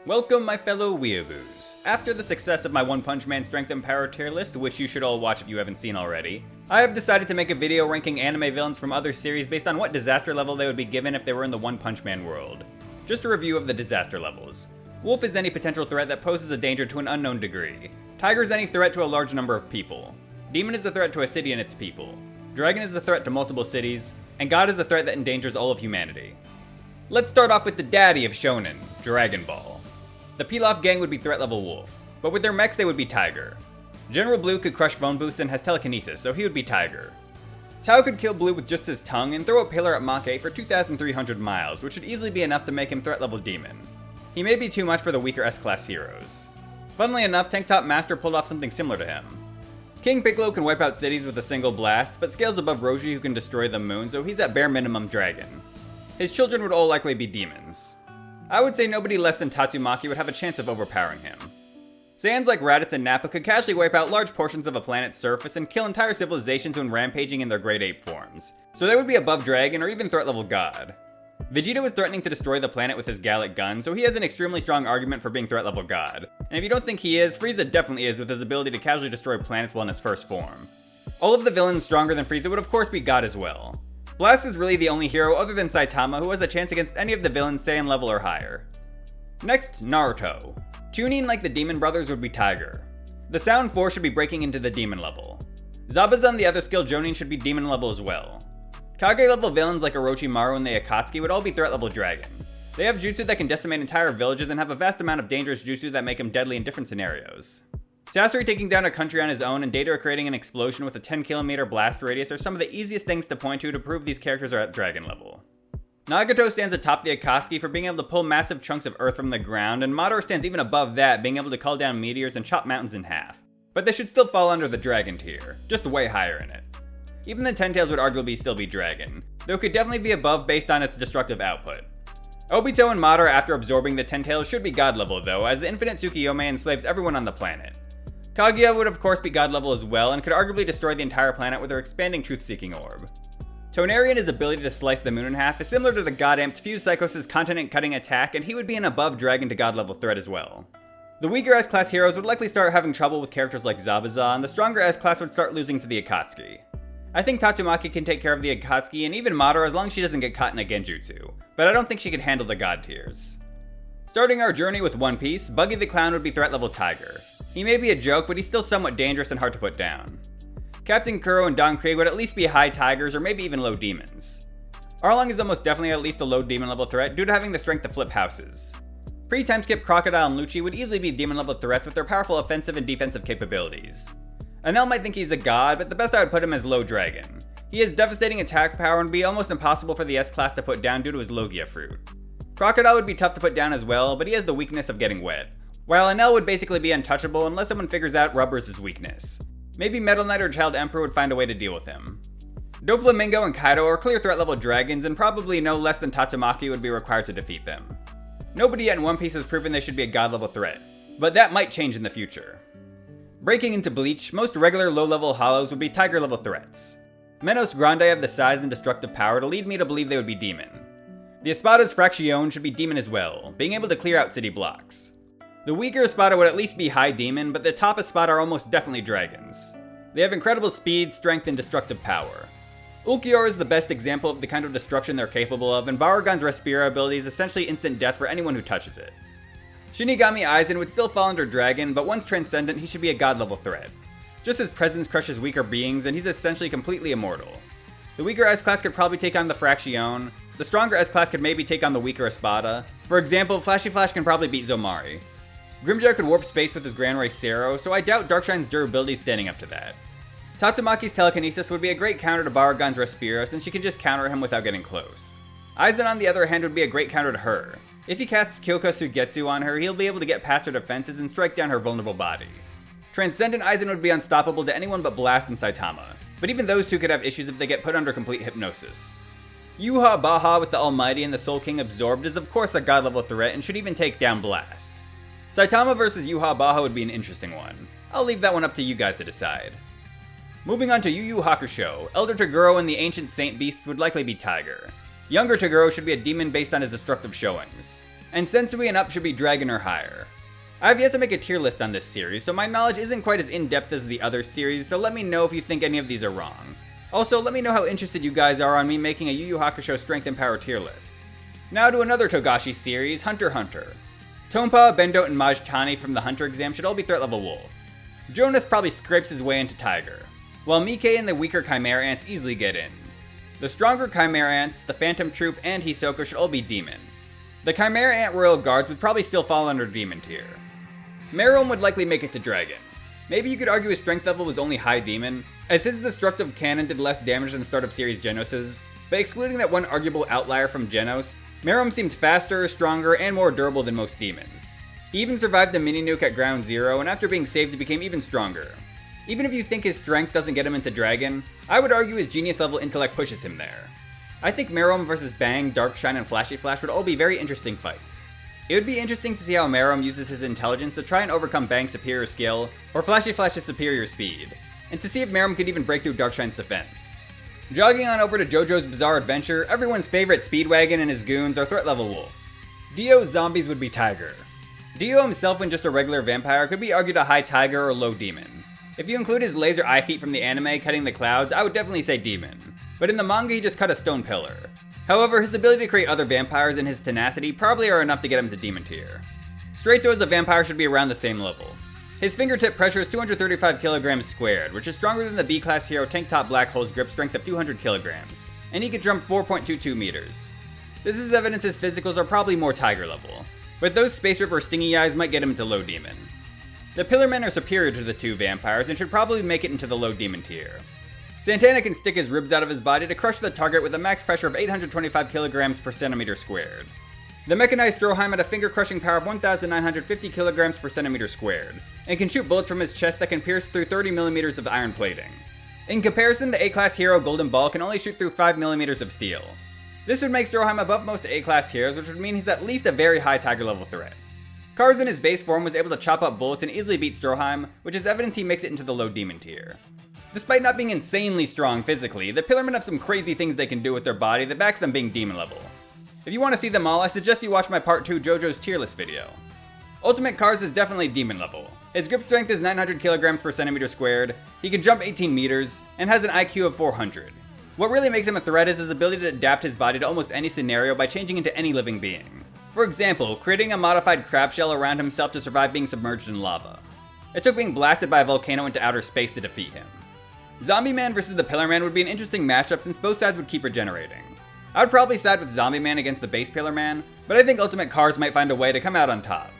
Welcome my fellow weeaboos. After the success of my One Punch Man Strength and Power tier list, which you should all watch if you haven't seen already, I have decided to make a video ranking anime villains from other series based on what disaster level they would be given if they were in the One Punch Man world. Just a review of the disaster levels. Wolf is any potential threat that poses a danger to an unknown degree. Tiger is any threat to a large number of people. Demon is a threat to a city and its people. Dragon is a threat to multiple cities. And God is a threat that endangers all of humanity. Let's start off with the daddy of shonen, Dragon Ball. The Pilaf gang would be threat level Wolf, but with their mechs they would be Tiger. General Blue could crush Bone Boost and has telekinesis, so he would be Tiger. Tao could kill Blue with just his tongue and throw a pillar at Mach 8 for 2,300 miles, which should easily be enough to make him threat level Demon. He may be too much for the weaker S-class heroes. Funnily enough, Tank Top Master pulled off something similar to him. King Piccolo can wipe out cities with a single blast, but scales above Roshi who can destroy the moon, so he's at bare minimum Dragon. His children would all likely be demons. I would say nobody less than Tatsumaki would have a chance of overpowering him. Saiyans like Raditz and Nappa could casually wipe out large portions of a planet's surface and kill entire civilizations when rampaging in their grade 8 forms, so they would be above Dragon or even threat level God. Vegeta was threatening to destroy the planet with his Gallic gun, so he has an extremely strong argument for being threat level God. And if you don't think he is, Frieza definitely is with his ability to casually destroy planets while in his first form. All of the villains stronger than Frieza would of course be God as well. Blast is really the only hero other than Saitama who has a chance against any of the villains Saiyan level or higher. Next, Naruto. Chunin like the Demon Brothers would be Tiger. The Sound Force should be breaking into the Demon level. Zabuza and the other skill Jonin should be Demon level as well. Kage level villains like Orochimaru and the Akatsuki would all be threat level Dragon. They have jutsu that can decimate entire villages and have a vast amount of dangerous jutsu that make them deadly in different scenarios. Sasori taking down a country on his own and Deidara creating an explosion with a 10km blast radius are some of the easiest things to point to prove these characters are at Dragon level. Nagato stands atop the Akatsuki for being able to pull massive chunks of earth from the ground, and Madara stands even above that, being able to call down meteors and chop mountains in half. But they should still fall under the Dragon tier, just way higher in it. Even the Ten Tails would arguably still be Dragon, though it could definitely be above based on its destructive output. Obito and Madara after absorbing the Ten Tails should be God level though, as the infinite Tsukiyomi enslaves everyone on the planet. Kaguya would of course be God level as well, and could arguably destroy the entire planet with her expanding truth-seeking orb. Toneri and his ability to slice the moon in half is similar to the God-amped Fuse Psychos' continent-cutting attack, and he would be an above Dragon to God level threat as well. The weaker S-class heroes would likely start having trouble with characters like Zabuza, and the stronger S-class would start losing to the Akatsuki. I think Tatsumaki can take care of the Akatsuki and even Madara as long as she doesn't get caught in a genjutsu, but I don't think she can handle the God tiers. Starting our journey with One Piece, Buggy the Clown would be threat level Tiger. He may be a joke, but he's still somewhat dangerous and hard to put down. Captain Kuro and Don Krieg would at least be high Tigers or maybe even low Demons. Arlong is almost definitely at least a low Demon level threat due to having the strength to flip houses. Pre-timeskip Crocodile and Lucci would easily be Demon level threats with their powerful offensive and defensive capabilities. Enel might think he's a god, but the best I would put him as low Dragon. He has devastating attack power and would be almost impossible for the S-class to put down due to his Logia fruit. Crocodile would be tough to put down as well, but he has the weakness of getting wet, while Enel would basically be untouchable unless someone figures out Rubber's his weakness. Maybe Metal Knight or Child Emperor would find a way to deal with him. Doflamingo and Kaido are clear threat level dragons, and probably no less than Tatsumaki would be required to defeat them. Nobody yet in One Piece has proven they should be a god level threat, but that might change in the future. Breaking into Bleach, most regular low-level hollows would be Tiger level threats. Menos Grande have the size and destructive power to lead me to believe they would be Demon. The Espada's Fraction should be Demon as well, being able to clear out city blocks. The weaker Espada would at least be high Demon, but the top Espada are almost definitely Dragons. They have incredible speed, strength, and destructive power. Ulquiorra is the best example of the kind of destruction they're capable of, and Barugon's Respira ability is essentially instant death for anyone who touches it. Shinigami Aizen would still fall under Dragon, but once transcendent, he should be a god level threat. Just his presence crushes weaker beings, and he's essentially completely immortal. The weaker S-class could probably take on the Fraction. The stronger S-class could maybe take on the weaker Espada. For example, Flashy Flash can probably beat Zomari. Grimjar could warp space with his Grand Ray Zero, so I doubt Darkshine's durability is standing up to that. Tatsumaki's telekinesis would be a great counter to Barugon's Respira, since she can just counter him without getting close. Aizen on the other hand would be a great counter to her. If he casts Kyoka Sugetsu on her, he'll be able to get past her defenses and strike down her vulnerable body. Transcendent Aizen would be unstoppable to anyone but Blast and Saitama, but even those two could have issues if they get put under complete hypnosis. Yuha Baha with the Almighty and the Soul King absorbed is of course a god level threat and should even take down Blast. Saitama versus Yuha Baha would be an interesting one. I'll leave that one up to you guys to decide. Moving on to Yu Yu Hakusho, Elder Toguro and the Ancient Saint Beasts would likely be Tiger. Younger Toguro should be a demon based on his destructive showings. and Sensui and up should be dragon or higher. I have yet to make a tier list on this series, so my knowledge isn't quite as in-depth as the other series, so let me know if you think any of these are wrong. Also, let me know how interested you guys are on me making a Yu Yu Hakusho Strength and Power tier list. Now to another Togashi series, Hunter x Hunter. Tonpa, Bendo, and Majtani from the Hunter exam should all be threat level Wolf. Jonas probably scrapes his way into Tiger, while Mike and the weaker Chimera Ants easily get in. The stronger Chimera Ants, the Phantom Troop, and Hisoka should all be Demon. The Chimera Ant Royal Guards would probably still fall under Demon tier. Meruem would likely make it to Dragon. Maybe you could argue his strength level was only high Demon, as his destructive cannon did less damage than start of series Genos's, but excluding that one arguable outlier from Genos, Meruem seemed faster, stronger, and more durable than most demons. He even survived the mini nuke at Ground Zero, and after being saved he became even stronger. Even if you think his strength doesn't get him into Dragon, I would argue his genius level intellect pushes him there. I think Meruem vs Bang, Darkshine, and Flashy Flash would all be very interesting fights. It would be interesting to see how Meruem uses his intelligence to try and overcome Bang's superior skill, or Flashy Flash's superior speed, and to see if Meruem could even break through Darkshine's defense. Jogging on over to JoJo's Bizarre Adventure, everyone's favorite Speedwagon and his goons are threat level Wolf. Dio's zombies would be Tiger. Dio himself, when just a regular vampire, could be argued a high Tiger or low Demon. If you include his laser eye feet from the anime cutting the clouds, I would definitely say Demon. But in the manga he just cut a stone pillar. However, his ability to create other vampires and his tenacity probably are enough to get him to Demon tier. Straightso as a vampire should be around the same level. His fingertip pressure is 235 kilograms squared, which is stronger than the B-class hero Tank Top Black Hole's grip strength of 200 kilograms, and he can jump 4.22 meters. This is evidence his physicals are probably more Tiger level, but those Space Ripper Stingy Eyes might get him into low Demon. The Pillarmen are superior to the two vampires and should probably make it into the low Demon tier. Santana can stick his ribs out of his body to crush the target with a max pressure of 825 kilograms per centimeter squared. The mechanized Stroheim had a finger-crushing power of 1,950 kilograms per centimeter squared, and can shoot bullets from his chest that can pierce through 30 millimeters of iron plating. In comparison, the A-class hero Golden Ball can only shoot through 5 millimeters of steel. This would make Stroheim above most A-class heroes, which would mean he's at least a very high Tiger level threat. Kars in his base form was able to chop up bullets and easily beat Stroheim, which is evidence he makes it into the low Demon tier. Despite not being insanely strong physically, the Pillarmen have some crazy things they can do with their body that backs them being Demon level. If you want to see them all, I suggest you watch my part 2 JoJo's tier list video. Ultimate Kars is definitely Demon level. His grip strength is 900 kilograms per centimeter squared, he can jump 18 meters, and has an IQ of 400. What really makes him a threat is his ability to adapt his body to almost any scenario by changing into any living being. For example, creating a modified crab shell around himself to survive being submerged in lava. It took being blasted by a volcano into outer space to defeat him. Zombie Man versus the Pillar Man would be an interesting matchup since both sides would keep regenerating. I would probably side with Zombie Man against the base Pillar Man, but I think Ultimate Kars might find a way to come out on top.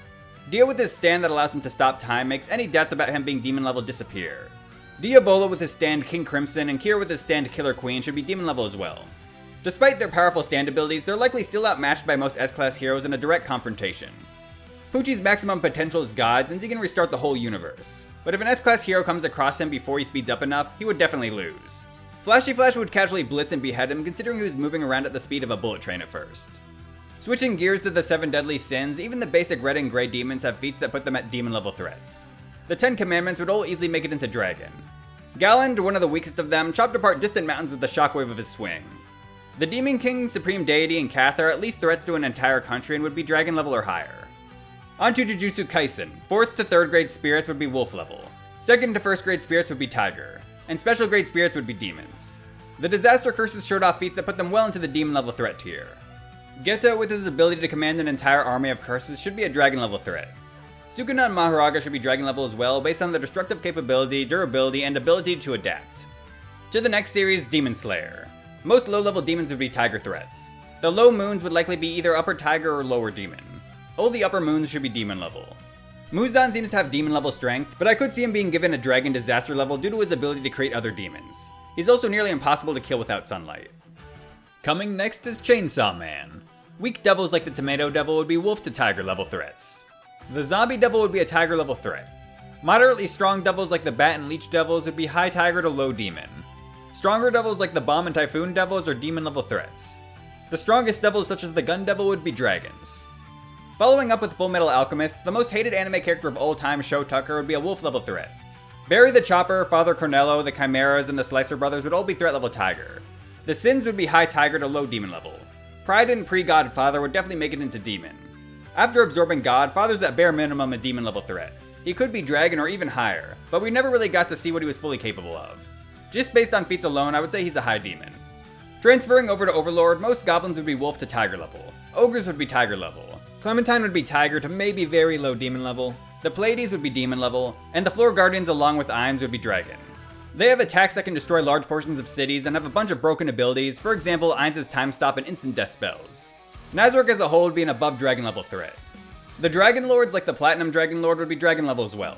Dio with his stand that allows him to stop time makes any doubts about him being Demon level disappear. Diabolo with his stand King Crimson and Kira with his stand Killer Queen should be Demon level as well. Despite their powerful stand abilities, they're likely still outmatched by most S-class heroes in a direct confrontation. Poochie's maximum potential is God since he can restart the whole universe, but if an S-class hero comes across him before he speeds up enough, he would definitely lose. Flashy Flash would casually blitz and behead him considering he was moving around at the speed of a bullet train at first. Switching gears to the 7 Deadly Sins, even the basic red and gray demons have feats that put them at demon level threats. The 10 Commandments would all easily make it into Dragon. Galand, one of the weakest of them, chopped apart distant mountains with the shockwave of his swing. The Demon King, Supreme Deity, and Kath are at least threats to an entire country and would be Dragon level or higher. Onto Jujutsu Kaisen, 4th to 3rd grade spirits would be Wolf level, 2nd to 1st grade spirits would be Tiger, and special grade spirits would be demons. The Disaster Curses showed off feats that put them well into the demon level threat tier. Geto, with his ability to command an entire army of curses, should be a dragon level threat. Sukuna and Maharaga should be dragon level as well based on their destructive capability, durability, and ability to adapt. To the next series, Demon Slayer. Most low-level demons would be tiger threats. The low moons would likely be either upper tiger or lower demon. All the upper moons should be demon level. Muzan seems to have demon level strength, but I could see him being given a dragon disaster level due to his ability to create other demons. He's also nearly impossible to kill without sunlight. Coming next is Chainsaw Man. Weak devils like the Tomato Devil would be wolf to tiger level threats. The Zombie Devil would be a tiger level threat. Moderately strong devils like the Bat and Leech Devils would be high tiger to low demon. Stronger devils like the Bomb and Typhoon Devils are demon level threats. The strongest devils such as the Gun Devil would be dragons. Following up with Full Metal Alchemist, the most hated anime character of all time, Sho Tucker, would be a wolf level threat. Barry the Chopper, Father Cornello, the Chimeras, and the Slicer Brothers would all be threat level tiger. The Sins would be high tiger to low demon level. Pride and Pre-Godfather would definitely make it into demon. After absorbing God, Father's at bare minimum a demon level threat. He could be dragon or even higher, but we never really got to see what he was fully capable of. Just based on feats alone, I would say he's a high demon. Transferring over to Overlord, most goblins would be wolf to tiger level. Ogres would be tiger level. Clementine would be tiger to maybe very low demon level. The Pleiades would be demon level, and the Floor Guardians along with Ainz would be dragon. They have attacks that can destroy large portions of cities and have a bunch of broken abilities, for example Ainz's time stop and instant death spells. Nazarick as a whole would be an above dragon level threat. The Dragon Lords like the Platinum Dragon Lord would be dragon level as well.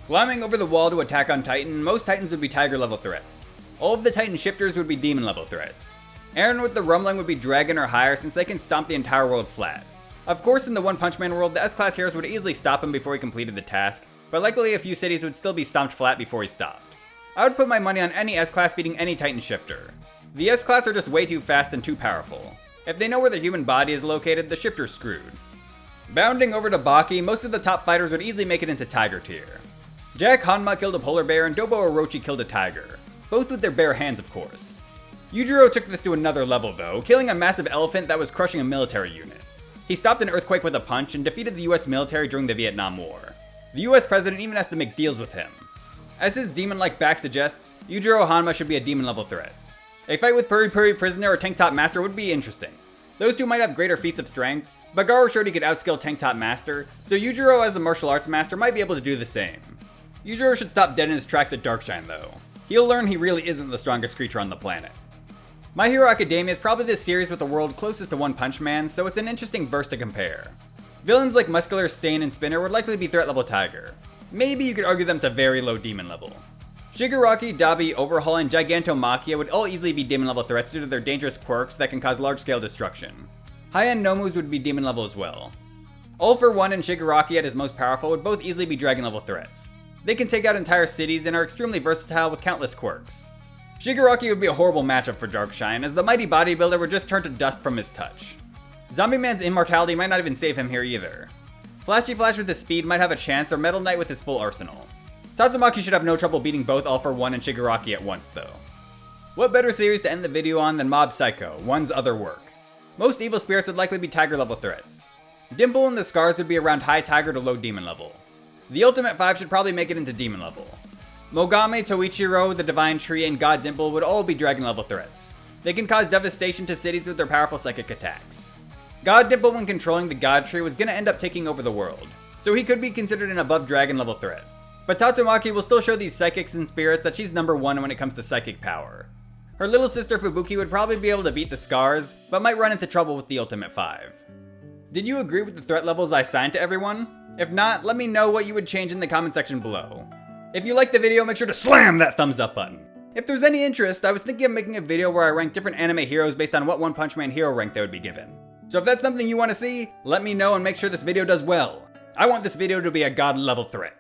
Climbing over the wall to attack on Titan, most Titans would be tiger level threats. All of the Titan shifters would be demon level threats. Aaron with the Rumbling would be dragon or higher since they can stomp the entire world flat. Of course in the One Punch Man world, the S-Class heroes would easily stop him before he completed the task, but likely a few cities would still be stomped flat before he stopped. I would put my money on any S-Class beating any Titan shifter. The S-Class are just way too fast and too powerful. If they know where the human body is located, the shifter's screwed. Bounding over to Baki, most of the top fighters would easily make it into Tiger tier. Jack Hanma killed a polar bear and Dobo Orochi killed a tiger. Both with their bare hands, of course. Yujiro took this to another level though, killing a massive elephant that was crushing a military unit. He stopped an earthquake with a punch and defeated the US military during the Vietnam War. The US president even has to make deals with him. As his demon-like back suggests, Yujiro Hanma should be a demon level threat. A fight with Puri Puri Prisoner or Tank Top Master would be interesting. Those two might have greater feats of strength, but Garo showed he could outskill Tank Top Master, so Yujiro as the martial arts master might be able to do the same. Yujiro should stop dead in his tracks at Darkshine though. He'll learn he really isn't the strongest creature on the planet. My Hero Academia is probably the series with the world closest to One Punch Man, so it's an interesting verse to compare. Villains like Muscular, Stain, and Spinner would likely be threat level Tiger. Maybe you could argue them to very low demon level. Shigaraki, Dabi, Overhaul, and Gigantomachia would all easily be demon level threats due to their dangerous quirks that can cause large-scale destruction. High-end Nomus would be demon level as well. All for One and Shigaraki at his most powerful would both easily be dragon level threats. They can take out entire cities and are extremely versatile with countless quirks. Shigaraki would be a horrible matchup for Darkshine, as the mighty bodybuilder would just turn to dust from his touch. Zombie Man's immortality might not even save him here either. Flashy Flash with his speed might have a chance, or Metal Knight with his full arsenal. Tatsumaki should have no trouble beating both All for One and Shigaraki at once though. What better series to end the video on than Mob Psycho, One's other work? Most evil spirits would likely be Tiger level threats. Dimple and the Scars would be around high Tiger to low demon level. The Ultimate 5 should probably make it into demon level. Mogame, Toichiro, the Divine Tree, and God Dimple would all be dragon level threats. They can cause devastation to cities with their powerful psychic attacks. God Dimple when controlling the God Tree was gonna end up taking over the world, so he could be considered an above dragon level threat. But Tatsumaki will still show these psychics and spirits that she's number one when it comes to psychic power. Her little sister Fubuki would probably be able to beat the Scars, but might run into trouble with the Ultimate 5. Did you agree with the threat levels I assigned to everyone? If not, let me know what you would change in the comment section below. If you liked the video, make sure to slam that thumbs up button. If there's any interest, I was thinking of making a video where I rank different anime heroes based on what One Punch Man hero rank they would be given. So if that's something you want to see, let me know and make sure this video does well. I want this video to be a god level threat.